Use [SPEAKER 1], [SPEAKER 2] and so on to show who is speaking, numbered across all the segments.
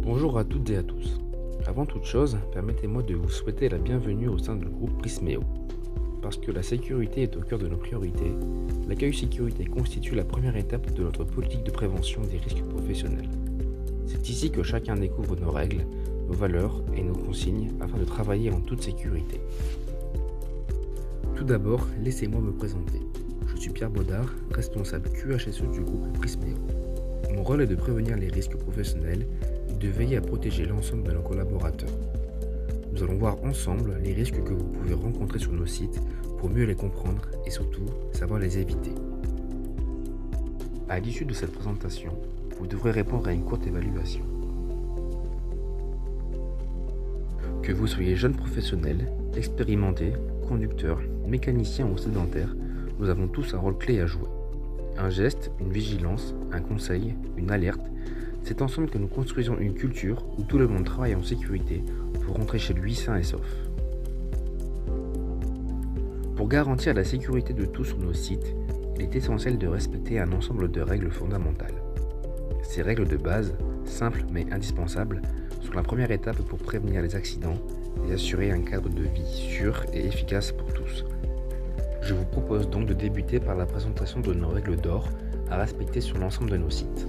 [SPEAKER 1] Bonjour à toutes et à tous. Avant toute chose, permettez-moi de vous souhaiter la bienvenue au sein du groupe Prismeo. Parce que la sécurité est au cœur de nos priorités, l'accueil sécurité constitue la première étape de notre politique de prévention des risques professionnels. C'est ici que chacun découvre nos règles, nos valeurs et nos consignes afin de travailler en toute sécurité. Tout d'abord, laissez-moi me présenter. Je suis Pierre Baudard, responsable QHSE du groupe Prismeo. Mon rôle est de prévenir les risques professionnels et de veiller à protéger l'ensemble de nos collaborateurs. Nous allons voir ensemble les risques que vous pouvez rencontrer sur nos sites pour mieux les comprendre et surtout savoir les éviter. À l'issue de cette présentation, vous devrez répondre à une courte évaluation. Que vous soyez jeune professionnel, expérimenté, conducteur, mécanicien ou sédentaire, nous avons tous un rôle clé à jouer. Un geste, une vigilance, un conseil, une alerte, c'est ensemble que nous construisons une culture où tout le monde travaille en sécurité pour rentrer chez lui sain et sauf. Pour garantir la sécurité de tous sur nos sites, il est essentiel de respecter un ensemble de règles fondamentales. Ces règles de base, simples mais indispensables, sont la première étape pour prévenir les accidents et assurer un cadre de vie sûr et efficace pour tous. Je vous propose donc de débuter par la présentation de nos règles d'or à respecter sur l'ensemble de nos sites.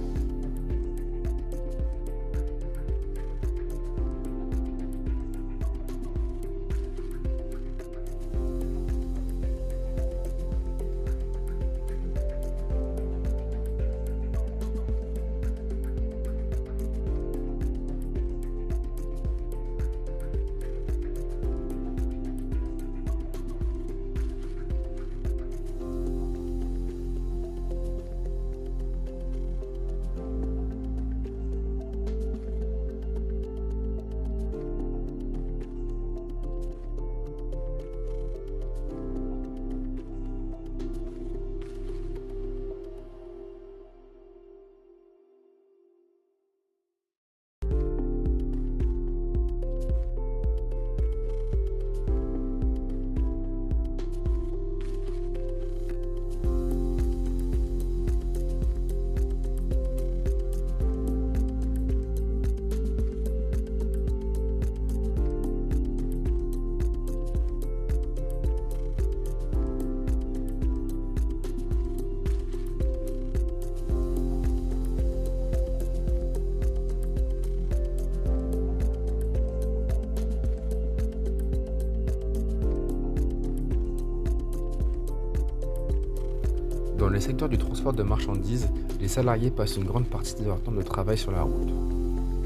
[SPEAKER 1] Dans le secteur du transport de marchandises, les salariés passent une grande partie de leur temps de travail sur la route.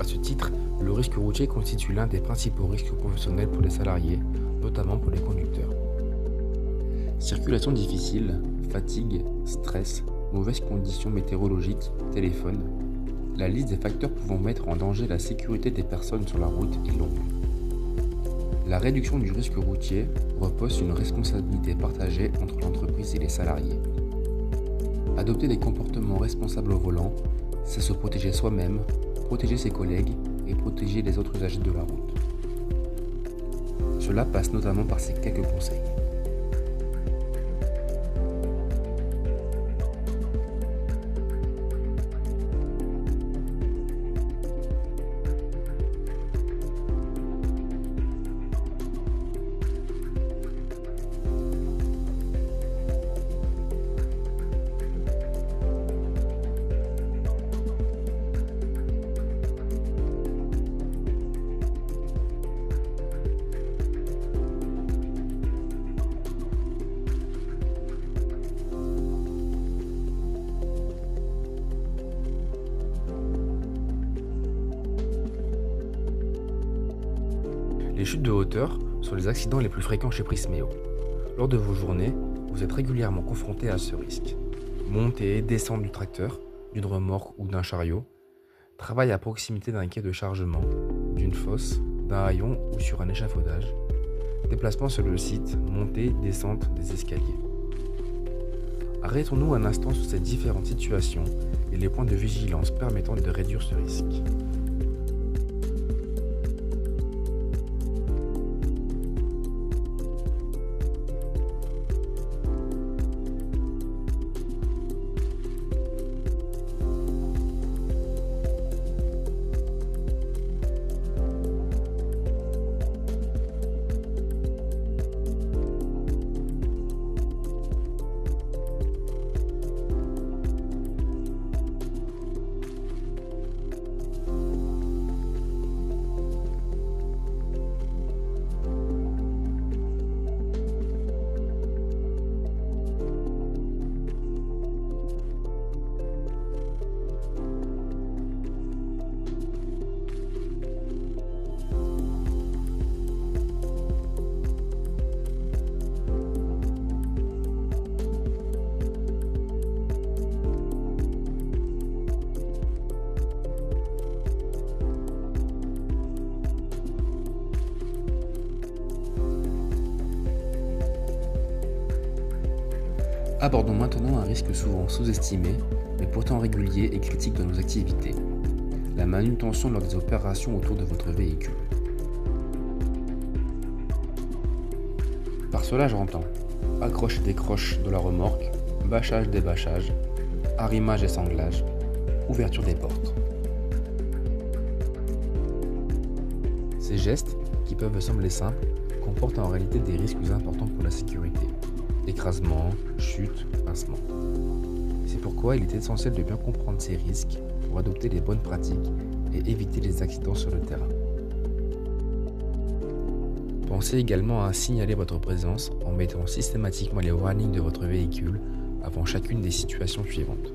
[SPEAKER 1] À ce titre, le risque routier constitue l'un des principaux risques professionnels pour les salariés, notamment pour les conducteurs. Circulation difficile, fatigue, stress, mauvaises conditions météorologiques, téléphone. La liste des facteurs pouvant mettre en danger la sécurité des personnes sur la route est longue. La réduction du risque routier repose sur une responsabilité partagée entre l'entreprise et les salariés. Adopter des comportements responsables au volant, c'est se protéger soi-même, protéger ses collègues et protéger les autres usagers de la route. Cela passe notamment par ces quelques conseils. Les chutes de hauteur sont les accidents les plus fréquents chez Prismeo. Lors de vos journées, vous êtes régulièrement confronté à ce risque. Montée et descente du tracteur, d'une remorque ou d'un chariot, travail à proximité d'un quai de chargement, d'une fosse, d'un haillon ou sur un échafaudage, déplacement sur le site, montée, descente des escaliers. Arrêtons-nous un instant sur ces différentes situations et les points de vigilance permettant de réduire ce risque. Abordons maintenant un risque souvent sous-estimé, mais pourtant régulier et critique dans nos activités, la manutention lors des opérations autour de votre véhicule. Par cela j'entends accroche et décroche de la remorque, bâchage débâchage, arrimage et sanglage, ouverture des portes. Ces gestes, qui peuvent sembler simples, comportent en réalité des risques importants pour la sécurité. Écrasement, chute, pincement. C'est pourquoi il est essentiel de bien comprendre ces risques pour adopter les bonnes pratiques et éviter les accidents sur le terrain. Pensez également à signaler votre présence en mettant systématiquement les warnings de votre véhicule avant chacune des situations suivantes.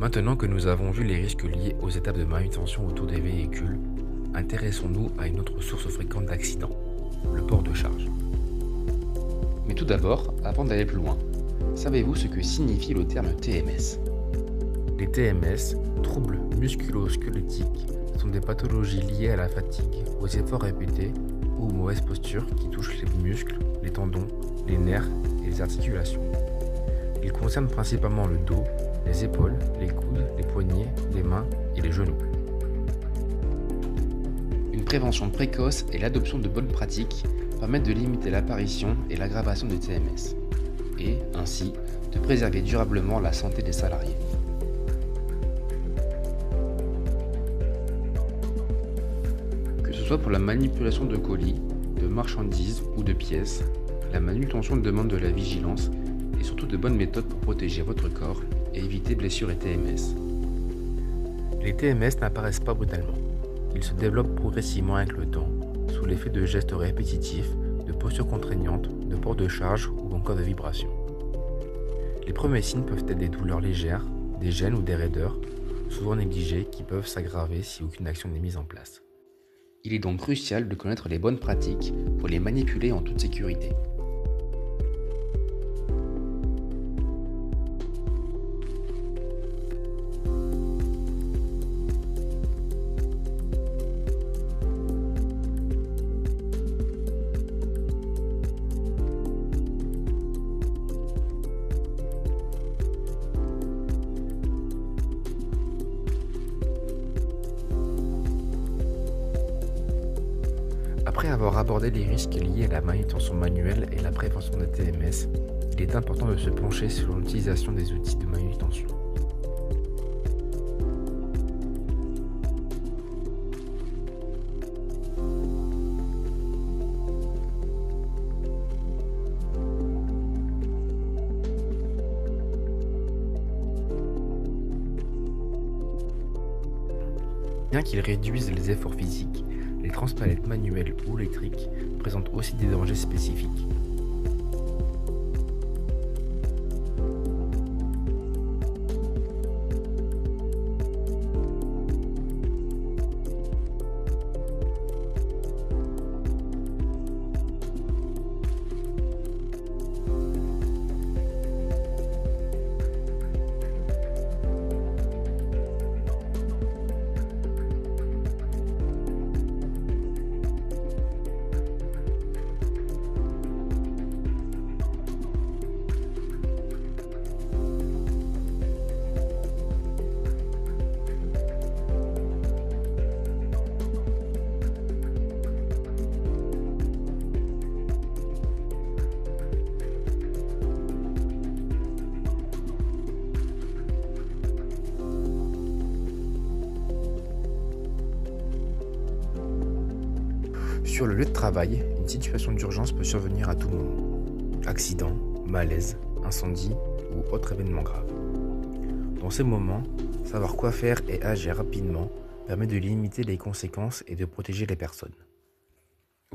[SPEAKER 1] Maintenant que nous avons vu les risques liés aux étapes de manutention autour des véhicules, intéressons-nous à une autre source fréquente d'accidents, le port de charge. Mais tout d'abord, avant d'aller plus loin, savez-vous ce que signifie le terme TMS ? Les TMS, troubles musculo-squelettiques, sont des pathologies liées à la fatigue, aux efforts répétés ou aux mauvaises postures qui touchent les muscles, les tendons, les nerfs et les articulations. Ils concernent principalement le dos, les épaules, les coudes, les poignets, les mains et les genoux. Une prévention précoce et l'adoption de bonnes pratiques permettent de limiter l'apparition et l'aggravation des TMS et, ainsi, de préserver durablement la santé des salariés. Que ce soit pour la manipulation de colis, de marchandises ou de pièces, la manutention demande de la vigilance et surtout de bonnes méthodes pour protéger votre corps et éviter blessures et TMS. Les TMS n'apparaissent pas brutalement. Ils se développent progressivement avec le temps, sous l'effet de gestes répétitifs, de postures contraignantes, de port de charge ou encore de vibrations. Les premiers signes peuvent être des douleurs légères, des gênes ou des raideurs, souvent négligées, qui peuvent s'aggraver si aucune action n'est mise en place. Il est donc crucial de connaître les bonnes pratiques pour les manipuler en toute sécurité. Après avoir abordé les risques liés à la manutention manuelle et la prévention des TMS, il est important de se pencher sur l'utilisation des outils de manutention. Bien qu'ils réduisent les efforts physiques, les transpalettes manuelles ou électriques présentent aussi des dangers spécifiques. Sur le lieu de travail, une situation d'urgence peut survenir à tout moment. Accident, malaise, incendie ou autre événement grave. Dans ces moments, savoir quoi faire et agir rapidement permet de limiter les conséquences et de protéger les personnes.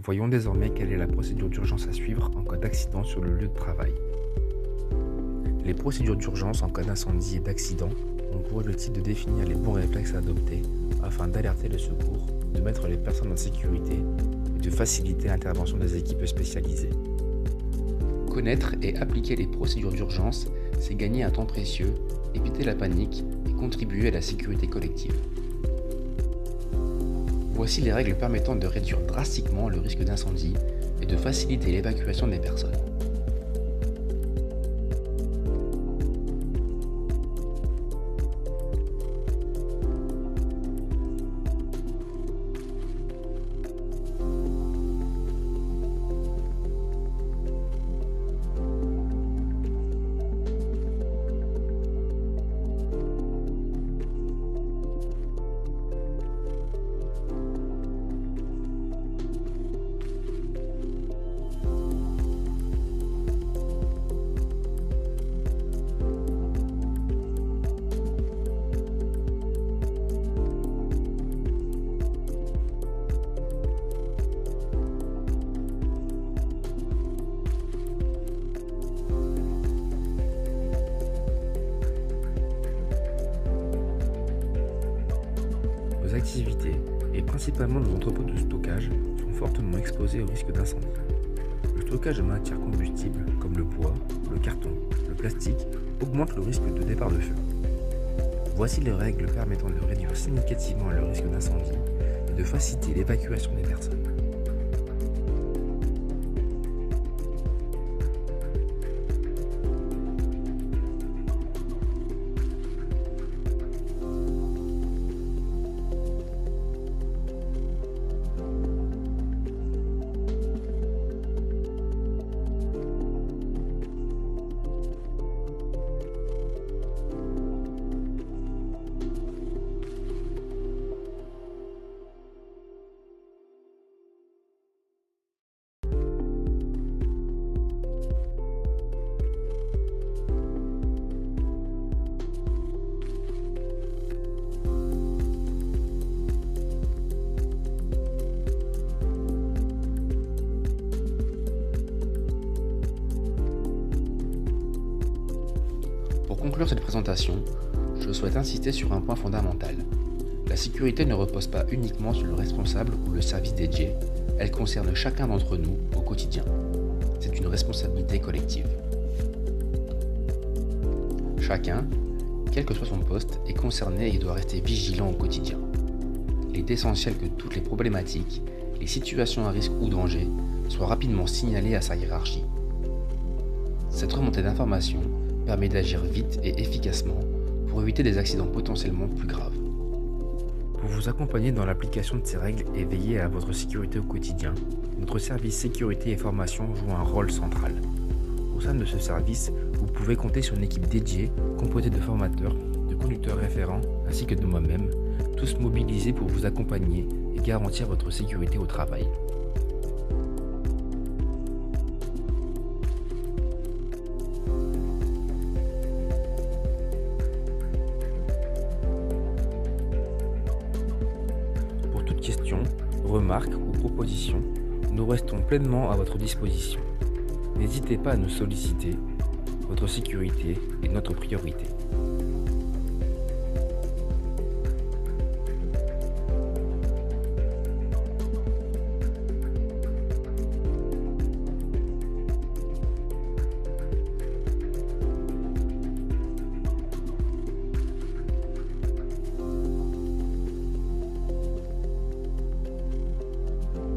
[SPEAKER 1] Voyons désormais quelle est la procédure d'urgence à suivre en cas d'accident sur le lieu de travail. Les procédures d'urgence en cas d'incendie et d'accident ont pour objectif de définir les bons réflexes à adopter afin d'alerter le secours, de mettre les personnes en sécurité et de faciliter l'intervention des équipes spécialisées. Connaître et appliquer les procédures d'urgence, c'est gagner un temps précieux, éviter la panique et contribuer à la sécurité collective. Voici les règles permettant de réduire drastiquement le risque d'incendie et de faciliter l'évacuation des personnes. Nos activités, et principalement nos entrepôts de stockage, sont fortement exposés au risque d'incendie. Le stockage de matières combustibles, comme le bois, le carton, le plastique, augmente le risque de départ de feu. Voici les règles permettant de réduire significativement le risque d'incendie et de faciliter l'évacuation des personnes. Pour conclure cette présentation, je souhaite insister sur un point fondamental. La sécurité ne repose pas uniquement sur le responsable ou le service dédié, elle concerne chacun d'entre nous au quotidien. C'est une responsabilité collective. Chacun, quel que soit son poste, est concerné et doit rester vigilant au quotidien. Il est essentiel que toutes les problématiques, les situations à risque ou danger soient rapidement signalées à sa hiérarchie. Cette remontée d'informations permet d'agir vite et efficacement pour éviter des accidents potentiellement plus graves. Pour vous accompagner dans l'application de ces règles et veiller à votre sécurité au quotidien, notre service sécurité et formation joue un rôle central. Au sein de ce service, vous pouvez compter sur une équipe dédiée, composée de formateurs, de conducteurs référents, ainsi que de moi-même, tous mobilisés pour vous accompagner et garantir votre sécurité au travail. Pour toute question, remarque ou proposition, nous restons pleinement à votre disposition. N'hésitez pas à nous solliciter, votre sécurité est notre priorité.